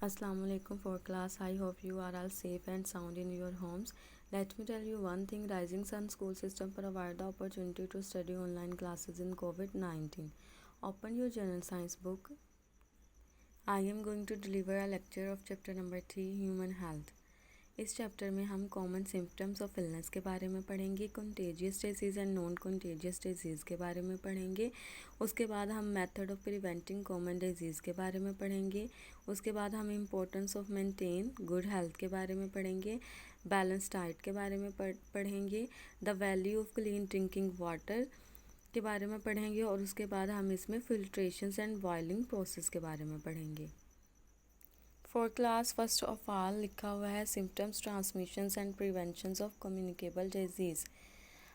Assalamu alaikum for class. I hope you are all safe and sound in your homes. Let me tell you one thing. Rising Sun School System provide the opportunity to study online classes in COVID-19. Open your general science book. I am going to deliver a lecture of chapter number 3 Human Health. इस chapter में हम common symptoms of illness के बारे में पढ़ेंगे, contagious disease and non contagious disease के बारे में पढ़ेंगे। उसके बाद हम method of preventing common disease के बारे में पढ़ेंगे। उसके बाद हम importance of maintain good health के बारे में पढ़ेंगे, बैलेंस डाइट के बारे में पढ़ेंगे, the value of clean drinking water के बारे में पढ़ेंगे और उसके बाद हम इसमें फिल्ट्रेशन एंड बॉइलिंग प्रोसेस के बारे में पढ़ेंगे। For class first of all लिखा हुआ है symptoms, transmissions and preventions of communicable disease.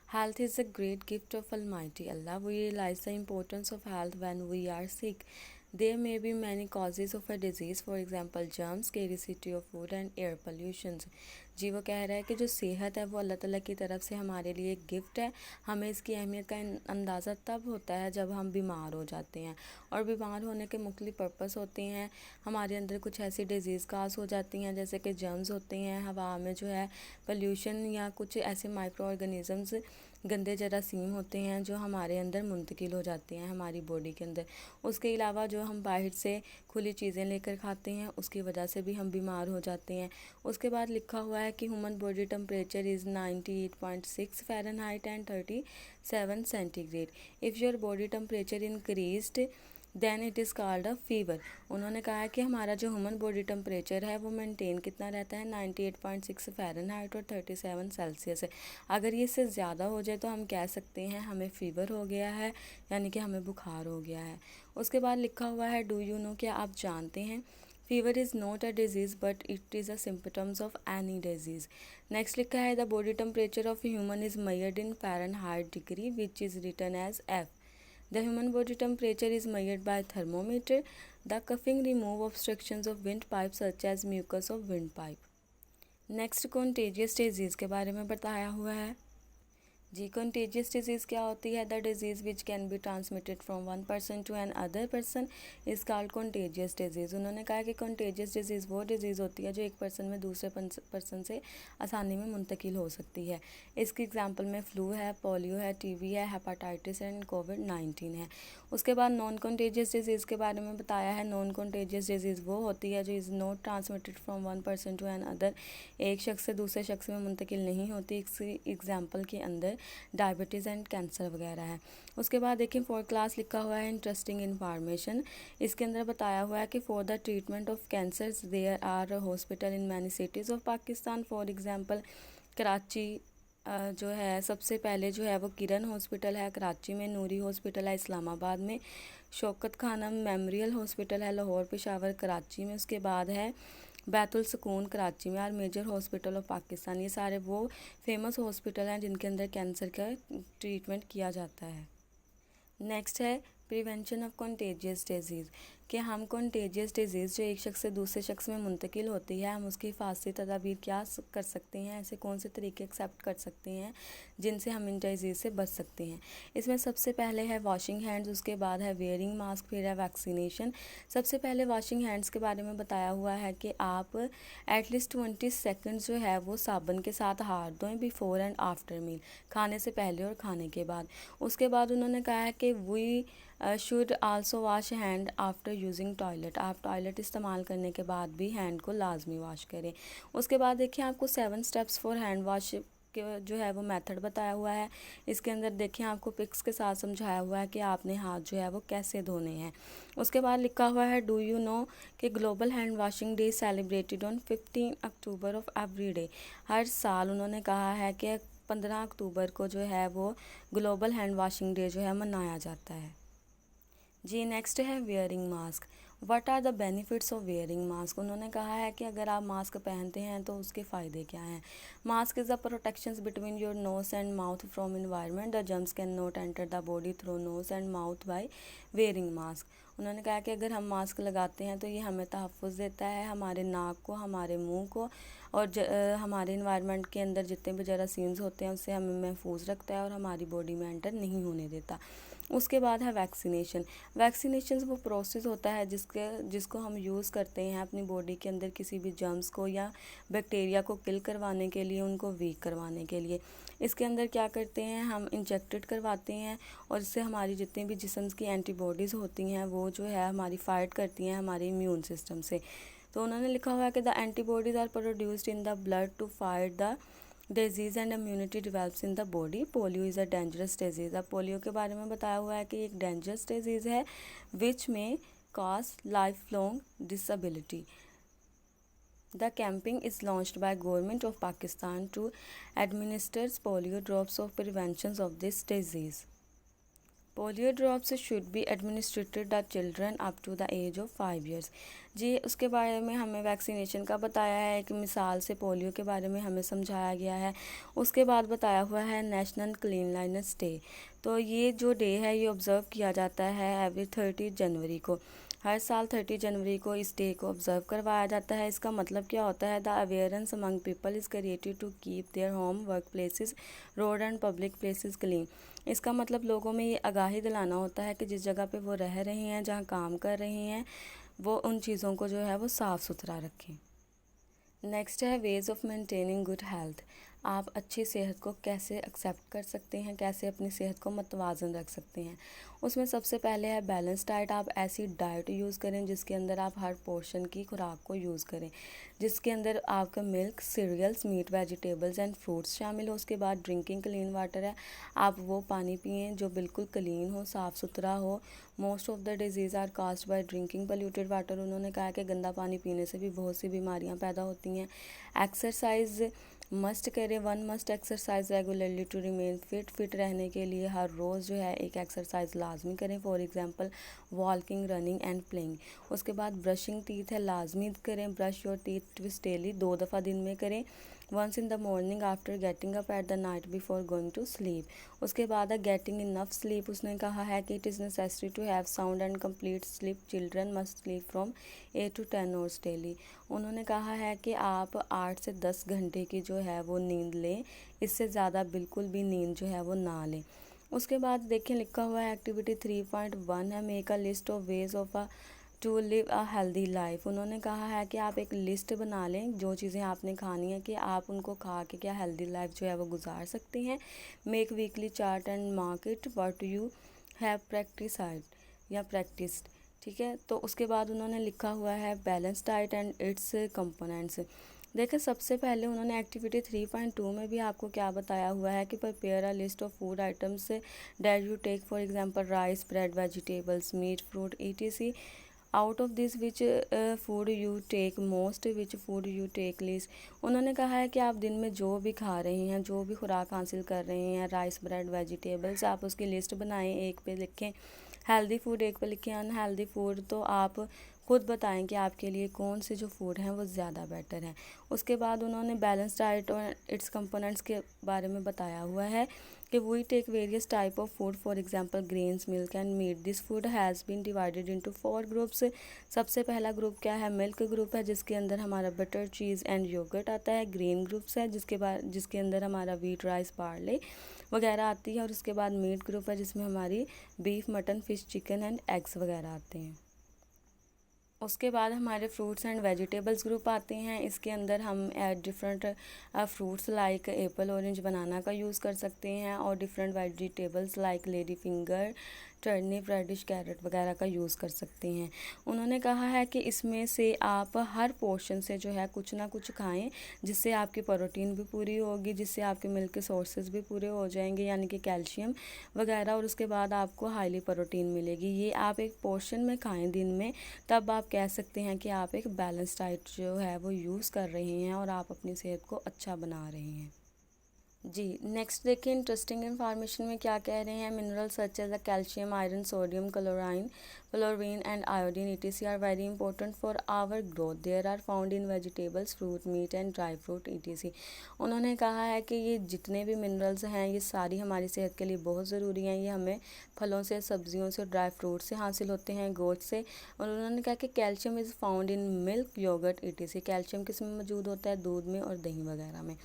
Health is a great gift of Almighty Allah. We realize the importance of health when we are sick. There may be many causes of a disease, for example, germs, scarcity of food and air pollution. जी वो कह रहा है कि जो सेहत है वो अल्लाह ताला की तरफ से हमारे लिए एक गिफ्ट है। हमें इसकी अहमियत का अंदाज़ा तब होता है जब हम बीमार हो जाते हैं, और बीमार होने के मुख्तलिफ पर्पस होते हैं। हमारे अंदर कुछ ऐसी डिजीज़ काज हो जाती हैं जैसे कि जर्म्स होते हैं, हवा में जो है पोल्यूशन, या कुछ ऐसे माइक्रो ऑर्गेनिज़म्स गंदे जरासीम होते हैं जो हमारे अंदर मुंतकिल हो जाते हैं हमारी बॉडी के अंदर। उसके अलावा जो हम बाहर से खुली चीज़ें लेकर खाते हैं उसकी वजह से भी हम बीमार हो जाते हैं। उसके बाद लिखा हुआ है कि human body temperature is 98.6 Fahrenheit and 37 centigrade. If your body temperature increased then it is called a fever. उन्होंने कहा है कि हमारा जो ह्यूमन बॉडी टेम्परेचर है वो मेंटेन कितना रहता है, 98.6 फ़ारेनहाइट और 37 सेल्सियस है। अगर ये इससे ज़्यादा हो जाए तो हम कह सकते हैं हमें फ़ीवर हो गया है, यानी कि हमें बुखार हो गया है। उसके बाद लिखा हुआ है डू यू नो, क्या आप जानते हैं fever is not a disease but it is a symptoms of any disease. Next लिखा है the body temperature of human is measured in Fahrenheit degree which is written as F. The human body temperature is measured by thermometer. The cuffing remove obstructions of windpipe such as mucus of windpipe. Next contagious disease के बारे में बताया हुआ है। जी contagious disease क्या होती है, the disease which can be transmitted from one person to an other person is called contagious disease. उन्होंने कहा कि कंटेजियस डिजीज़ वो डिजीज़ होती है जो एक पर्सन में दूसरे पर्सन से आसानी में मुंतकिल हो सकती है। इसकी एग्जांपल में फ्लू है, पोलियो है, टीबी है, हेपाटाइटिस एंड कोविड-19 है। उसके बाद नॉन कंटेजियस डिजीज़ के बारे में बताया है। नॉन कंटेजियस डिजीज़ वो होती है जो is not transmitted from one person to an other, एक शख्स से दूसरे शख्स में मुंतकिल नहीं होती। इसकी एग्जांपल के अंदर डायबिटीज़ एंड कैंसर वगैरह है। उसके बाद देखिए फॉर क्लास लिखा हुआ है इंटरेस्टिंग इन्फॉर्मेशन। इसके अंदर बताया हुआ है कि for the treatment of cancers there are hospital in many cities of Pakistan. For example Karachi जो है सबसे पहले जो है वो किरण हॉस्पिटल है कराची में, नूरी हॉस्पिटल है इस्लामाबाद में, शौकत खानम मेमोरियल हॉस्पिटल है लाहौर पेशावर कराची में, उसके बाद है बैतुल सुकून कराची में, और मेजर हॉस्पिटल ऑफ पाकिस्तान। ये सारे वो फेमस हॉस्पिटल हैं जिनके अंदर कैंसर का ट्रीटमेंट किया जाता है। नेक्स्ट है प्रिवेंशन ऑफ कंटेजियस डिजीज़, कि हम कंटेजियस डिजीज़ जो एक शख्स से दूसरे शख्स में मुंतकिल होती है हम उसकी हिफाजती तदाबीर क्या कर सकते हैं, ऐसे कौन से तरीके एक्सेप्ट कर सकते हैं जिनसे हम इन डिजीज़ से बच सकते हैं। इसमें सबसे पहले है वॉशिंग हैंड्स, उसके बाद है वेयरिंग मास्क, फिर है वैक्सीनेशन। सबसे पहले वॉशिंग हैंड्स के बारे में बताया हुआ है कि आप एटलीस्ट 20 सेकेंड्स जो है वो साबुन के साथ हाथ धोएं बिफोर एंड आफ्टर मील, खाने से पहले और खाने के बाद। उसके बाद उन्होंने कहा है कि we should also wash hand after using toilet. आप टॉयलेट इस्तेमाल करने के बाद भी हैंड को लाजमी वॉश करें। उसके बाद देखिए आपको 7 स्टेप्स फॉर हैंड वॉश के जो है वो मेथड बताया हुआ है। इसके अंदर देखिए आपको पिक्स के साथ समझाया हुआ है कि आपने हाथ जो है वो कैसे धोने हैं। उसके बाद लिखा हुआ है डू यू नो कि global hand washing day celebrated on 15 October of every day. हर साल उन्होंने कहा है कि 15 अक्टूबर को जो है वो ग्लोबल हैंड वॉशिंग डे जो है मनाया जाता है। जी नेक्स्ट है wearing mask. What are the benefits of wearing mask. उन्होंने कहा है कि अगर आप मास्क पहनते हैं तो उसके फ़ायदे क्या हैं। Mask is the protections between your nose and mouth from environment. The germs can not enter the body through nose and mouth by wearing mask. उन्होंने कहा कि अगर हम मास्क लगाते हैं तो ये हमें तहफ़्फ़ुज़ देता है हमारे नाक को, हमारे मुंह को, और हमारे इन्वायरमेंट के अंदर जितने भी जरासीम्स होते हैं उससे हमें महफूज रखता है और हमारी बॉडी में एंटर नहीं होने देता। उसके बाद है वैक्सीनेशन। वैक्सीनेशन वो प्रोसेस होता है जिसको हम यूज़ करते हैं अपनी बॉडी के अंदर किसी भी जर्म्स को या बैक्टीरिया को किल करवाने के लिए, उनको वीक करवाने के लिए। इसके अंदर क्या करते हैं, हम इंजेक्टेड करवाते हैं और इससे हमारी जितनी भी जिस्म की एंटीबॉडीज़ होती हैं वो जो है हमारी फाइट करती हैं हमारे इम्यून सिस्टम से। तो उन्होंने लिखा हुआ है कि the antibodies are produced in the blood to fight the disease and immunity develops in the body. Polio is a dangerous disease. अब पोलियो के बारे में बताया हुआ है कि एक डेंजरस डिजीज़ है विच में cause life long disability. The campaign is launched by Government of Pakistan to administer polio drops of prevention of this disease. Polio drops should be administrated the children up to the age of 5 years। जी, उसके बारे में हमें vaccination का बताया है कि मिसाल से पोलियो के बारे में हमें समझाया गया है। उसके बाद बताया हुआ है नेशनल क्लीनलीनेस डे। तो ये जो डे है ये ऑब्ज़र्व किया जाता है एवरी 30 जनवरी को। हर साल 30 जनवरी को इस डे को ऑब्ज़र्व करवाया जाता है। इसका मतलब क्या होता है, the awareness among people is created to keep their home, work places, road and public places clean. इसका मतलब लोगों में ये आगाही दिलाना होता है कि जिस जगह पे वो रह रहे हैं, जहाँ काम कर रहे हैं, वो उन चीज़ों को जो है वो साफ़ सुथरा रखें। नेक्स्ट है ways of maintaining good health. आप अच्छी सेहत को कैसे एक्सेप्ट कर सकते हैं, कैसे अपनी सेहत को मतवाज़न रख सकते हैं। उसमें सबसे पहले है बैलेंस डाइट। आप ऐसी डाइट यूज़ करें जिसके अंदर आप हर पोर्शन की खुराक को यूज़ करें, जिसके अंदर आपका milk, cereals, meat, vegetables and fruits शामिल हो। उसके बाद ड्रिंकिंग क्लीन वाटर है, आप वो पानी पिएं जो बिल्कुल क्लीन हो, साफ़ सुथरा हो। Most of the disease are caused by drinking polluted water. उन्होंने कहा कि गंदा पानी पीने से भी बहुत सी बीमारियां पैदा होती हैं। एक्सरसाइज मस्ट करें, one must exercise regularly to remain fit रहने के लिए हर रोज़ जो है एक एक्सरसाइज लाजमी करें, for example walking, running and playing. उसके बाद ब्रशिंग टीथ है, लाजमी करें, brush your teeth twice daily, 2 दफ़ा दिन में करें, once in the morning after getting up at the night before going to sleep. उसके बाद है गेटिंग इनफ स्लीप। उसने कहा है कि it is necessary to have sound and complete sleep, children must sleep from 8 to 10 hours डेली। उन्होंने कहा है कि आप 8 से 10 घंटे की जो है वो नींद लें, इससे ज़्यादा बिल्कुल भी नींद जो है वो ना लें। उसके बाद देखें लिखा हुआ है एक्टिविटी 3.1 है, make a list of ways of a to live a healthy life. उन्होंने कहा है कि आप एक लिस्ट बना लें जो चीज़ें आपने खानी है कि आप उनको खा के क्या हेल्दी लाइफ जो है वो गुजार सकते हैं। Make weekly chart and mark it what you have practicised या प्रैक्टिस्ड। ठीक है, तो उसके बाद उन्होंने लिखा हुआ है balance diet and it's components. देखिए, सबसे पहले उन्होंने एक्टिविटी 3.2 में भी आपको क्या बताया हुआ है कि prepare a list of food items that you take, for example rice, bread, vegetables, meat, fruit, etc। Out of this which food you take most, which food you take least. उन्होंने कहा है कि आप दिन में जो भी खा रहे हैं, जो भी खुराक हासिल कर रहे हैं, राइस, ब्रेड, वेजिटेबल्स, आप उसकी लिस्ट बनाएं, एक पे लिखें। हेल्दी फूड एक पे लिखें, अनहेल्दी फूड तो आप खुद बताएं कि आपके लिए कौन से जो फूड हैं वो ज़्यादा बेटर हैं। उसके बाद उन्होंने बैलेंस डाइट और इट्स कंपोनेंट्स के बारे में बताया हुआ है कि we take various type of food, for example grains, milk and meat. This food has been divided into 4 groups. सबसे पहला ग्रुप क्या है, मिल्क ग्रुप है, जिसके अंदर हमारा बटर, चीज़ एंड योगर्ट आता है। ग्रेन ग्रुप्स है जिसके अंदर हमारा व्हीट, राइस, बार्ले वगैरह आती है। और उसके बाद मीट ग्रुप है जिसमें हमारी beef, mutton, fish, chicken and eggs वगैरह आते हैं। उसके बाद हमारे फ्रूट्स एंड वेजिटेबल्स ग्रुप आते हैं। इसके अंदर हम different fruits like apple, orange, banana का यूज़ कर सकते हैं और different vegetables like lady finger, turnip, radish, carrot वगैरह का यूज़ कर सकते हैं। उन्होंने कहा है कि इसमें से आप हर पोर्शन से जो है कुछ ना कुछ खाएं, जिससे आपकी प्रोटीन भी पूरी होगी, जिससे आपके मिल्क के सोर्सेज भी पूरे हो जाएंगे, यानी कि कैल्शियम वगैरह, और उसके बाद आपको हाईली प्रोटीन मिलेगी। ये आप एक पोर्शन में खाएं दिन में, तब आप कह सकते हैं कि आप एक बैलेंस डाइट जो है वो यूज़ कर रहे हैं और आप अपनी सेहत को अच्छा बना रहे हैं। जी, नेक्स्ट देखिए इंटरेस्टिंग इन्फॉर्मेशन में क्या कह रहे हैं। Minerals such as the calcium, iron, sodium, chlorine and iodine etc are very important for our growth. There are found in vegetables, fruit, meat and dry fruit etc। उन्होंने कहा है कि ये जितने भी मिनरल्स हैं ये सारी हमारी सेहत के लिए बहुत ज़रूरी हैं। ये हमें फलों से, सब्जियों से, ड्राई फ्रूट से हासिल होते हैं, गोश्त से। और उन्होंने कहा कि calcium is found in milk, yoghurt etc। Calcium किस में मौजूद होता है, दूध में और दही वगैरह में।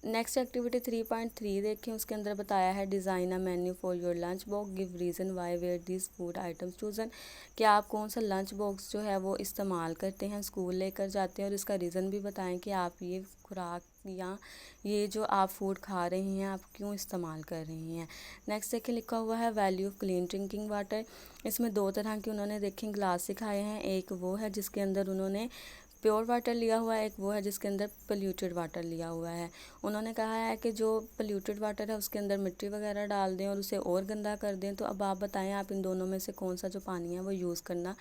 नेक्स्ट एक्टिविटी 3.3 देखें, उसके अंदर बताया है design a menu for your lunch box, give reason why were this food items chosen. कि आप कौन सा लंच बॉक्स जो है वो इस्तेमाल करते हैं, स्कूल लेकर जाते हैं, और इसका रीज़न भी बताएं कि आप ये खुराक या ये जो आप फूड खा रहे हैं आप क्यों इस्तेमाल कर रही हैं। नेक्स्ट देखें, लिखा हुआ है value of clean drinking water. इसमें दो तरह की उन्होंने देखें ग्लास सिखाए हैं, एक वो है जिसके अंदर उन्होंने प्योर वाटर लिया हुआ है, एक वो है जिसके अंदर पोल्यूटेड वाटर लिया हुआ है। उन्होंने कहा है कि जो पोल्यूटेड वाटर है उसके अंदर मिट्टी वगैरह डाल दें और उसे और गंदा कर दें। तो अब आप बताएं आप इन दोनों में से कौन सा जो पानी है वो यूज़ करना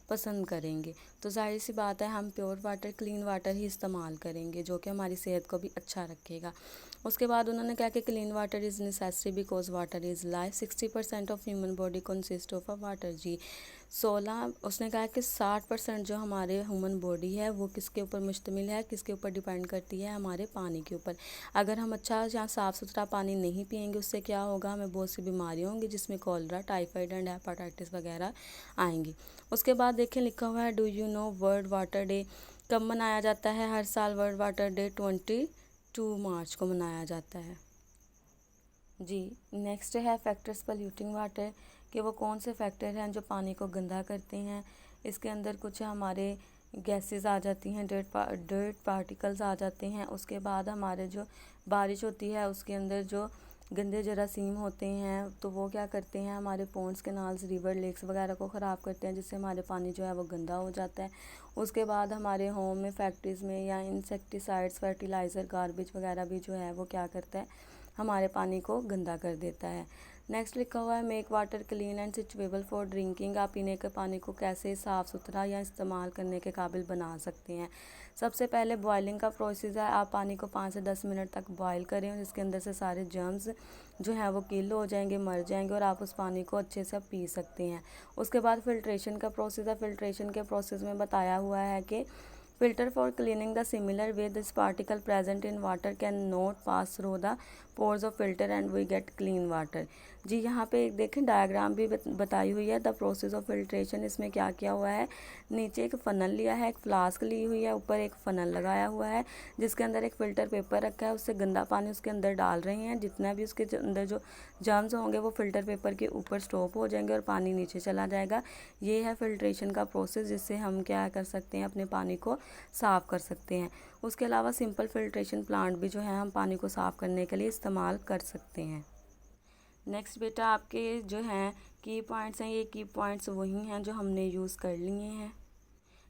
पसंद करेंगे। तो जाहिर सी बात है हम प्योर वाटर क्लीन वाटर ही इस्तेमाल करेंगे जो कि हमारी सेहत को भी अच्छा रखेगा। उसके बाद उन्होंने कहा कि clean water is necessary because water is life, 60% of human body consist of a water. जी 16 उसने कहा कि 60% जो हमारे ह्यूमन बॉडी है वो किसके ऊपर मुश्तमिल है, किसके ऊपर डिपेंड करती है, हमारे पानी के ऊपर। अगर हम अच्छा या साफ़ सुथरा पानी नहीं पियेंगे उससे क्या होगा, हमें बहुत सी बीमारियाँ होंगी जिसमें कॉलरा, टाइफाइड एंड हेपाटाइटिस वगैरह आएंगी। उसके बाद देखें लिखा हुआ है do you no world water day कब मनाया जाता है। हर साल वर्ल्ड वाटर डे 22 मार्च को मनाया जाता है। जी नेक्स्ट है फैक्टर्स पोल्यूटिंग वाटर, कि वो कौन से फैक्टर हैं जो पानी को गंदा करते हैं। इसके अंदर कुछ हमारे गैसेस आ जाती हैं, डर्ट पार्टिकल्स आ जाते हैं। उसके बाद हमारे जो बारिश होती है उसके अंदर जो गंदे जरासीम होते हैं तो वो क्या करते हैं, हमारे पॉन्ड्स कैनाल्स रिवर लेक्स वगैरह को ख़राब करते हैं, जिससे हमारे पानी जो है वो गंदा हो जाता है। उसके बाद हमारे होम में, फैक्ट्रीज़ में या इंसेक्टिसाइड्स, फर्टिलाइज़र, गार्बेज वगैरह भी जो है वो क्या करता है, हमारे पानी को गंदा कर देता है। नेक्स्ट लिखा हुआ है make water clean and suitable for drinking. आप पीने के पानी को कैसे साफ़ सुथरा या इस्तेमाल करने के काबिल बना सकते हैं। सबसे पहले बॉयलिंग का प्रोसेस है, आप पानी को 5 से 10 मिनट तक बॉयल करें और इसके अंदर से सारे जर्म्स जो है वो किल हो जाएंगे, मर जाएंगे और आप उस पानी को अच्छे से पी सकते हैं। उसके बाद फिल्ट्रेशन का प्रोसेस है। फिल्ट्रेशन के प्रोसेस में बताया हुआ है कि filter for cleaning the similar way this particle present in water can not pass through the pores of filter and we get clean water। जी यहाँ पे एक देखें डायग्राम भी बताई हुई है द प्रोसेस ऑफ फिल्ट्रेशन। इसमें क्या किया हुआ है, नीचे एक फ़नल लिया है, एक फ्लास्क ली हुई है, ऊपर एक फ़नल लगाया हुआ है जिसके अंदर एक फ़िल्टर पेपर रखा है, उससे गंदा पानी उसके अंदर डाल रहे हैं। जितना भी उसके अंदर जो जर्म्स होंगे वो फ़िल्टर पेपर के ऊपर स्टॉप हो जाएंगे और पानी नीचे चला जाएगा। ये है फिल्ट्रेशन का प्रोसेस जिससे हम क्या कर सकते हैं, अपने पानी को साफ़ कर सकते हैं। उसके अलावा सिंपल फिल्ट्रेशन प्लांट भी जो है हम पानी को साफ़ करने के लिए इस्तेमाल कर सकते हैं। नेक्स्ट बेटा आपके जो हैं की पॉइंट्स हैं, ये की पॉइंट्स वही हैं जो हमने यूज़ कर लिए हैं,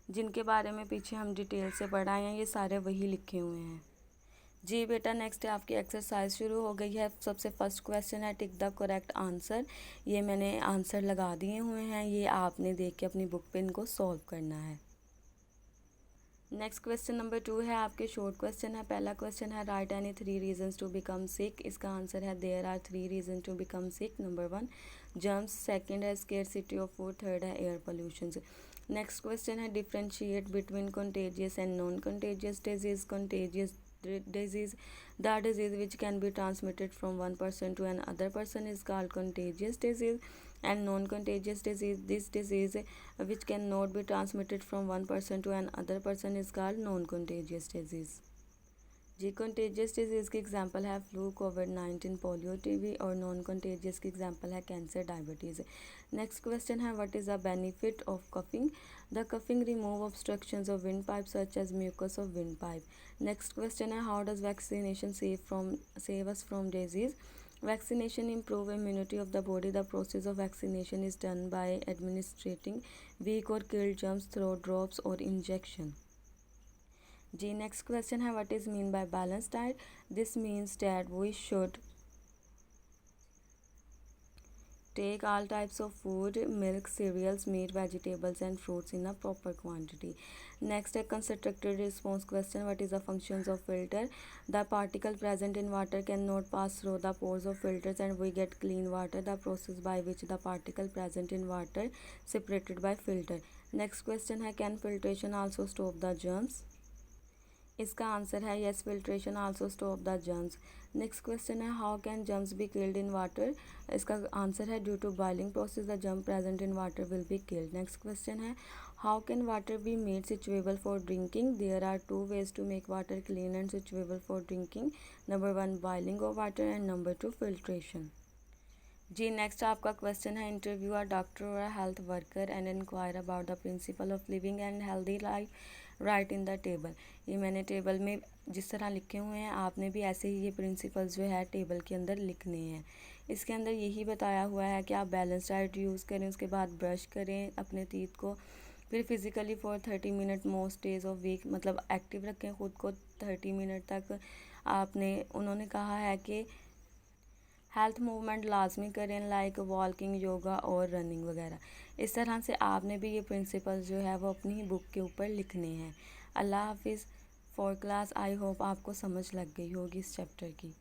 जिनके बारे में पीछे हम डिटेल से पढ़ाए हैं, ये सारे वही लिखे हुए हैं। जी बेटा नेक्स्ट है आपकी एक्सरसाइज शुरू हो गई है। सबसे फर्स्ट क्वेश्चन है टिक द करेक्ट आंसर। ये मैंने आंसर लगा दिए हुए हैं, ये आपने देख के अपनी बुक पे इनको सॉल्व करना है। नेक्स्ट क्वेश्चन नंबर 2 है आपके शॉर्ट क्वेश्चन है। पहला क्वेश्चन है write any 3 reasons to become sick. इसका आंसर है there are 3 reason to become sick. Number 1 germs, second है स्केर्सिटी ऑफ फूड, थर्ड है एयर पोल्यूशन। नेक्स्ट क्वेश्चन है differentiate between contagious and non contagious disease. Contagious disease, the disease which can be transmitted from one person to another person is called contagious disease, and non-contagious disease, this disease which cannot be transmitted from one person to another person is called non-contagious disease। जी contagious disease की example है flu, कोविड-19, polio, TB, और non contagious की example है cancer, diabetes. Next question है what is the benefit of coughing. The coughing remove obstructions of wind pipe such as mucus of wind pipe. Next question है how does vaccination save us from disease. Vaccination improve immunity of the body. The process of vaccination is done by administering weak or killed germs through drops or injection। जी next question है what is mean by balance diet. This means that we should take all types of food, milk, cereals, meat, vegetables and fruits in a proper quantity। Next a constructed response question, what is the functions of filter। The particle present in water cannot pass through the pores of filters and we get clean water। The process by which the particle present in water separated by filter। Next question है can filtration also stop the germs। इसका answer है yes filtration also stop the germs. Next question है how can germs be killed in water. इसका answer है due to boiling process the germ present in water will be killed. Next question है How can water be made suitable for drinking? There are two ways to make water clean and suitable for drinking. Number one, boiling of water, and number two, filtration. जी next आपका question है, interview a doctor और a health worker and inquire about the principle of living and healthy life right in the table. ये मैंने table में जिस तरह लिखे हुए हैं, आपने भी ऐसे ही ये प्रिंसिपल्स जो है टेबल के अंदर लिखने हैं। इसके अंदर यही बताया हुआ है कि आप बैलेंस डाइट यूज़ करें, उसके बाद ब्रश करें अपने टीथ को, फिर physically for 30 minute most days of week, मतलब एक्टिव रखें ख़ुद को 30 मिनट तक। आपने उन्होंने कहा है कि हेल्थ मूवमेंट लाजमी करें, लाइक वॉकिंग, योगा और रनिंग वगैरह। इस तरह से आपने भी ये प्रिंसिपल जो है वो अपनी बुक के ऊपर लिखने हैं। अल्लाह हाफिज़ फॉर क्लास। आई होप आपको समझ लग गई होगी इस चैप्टर की।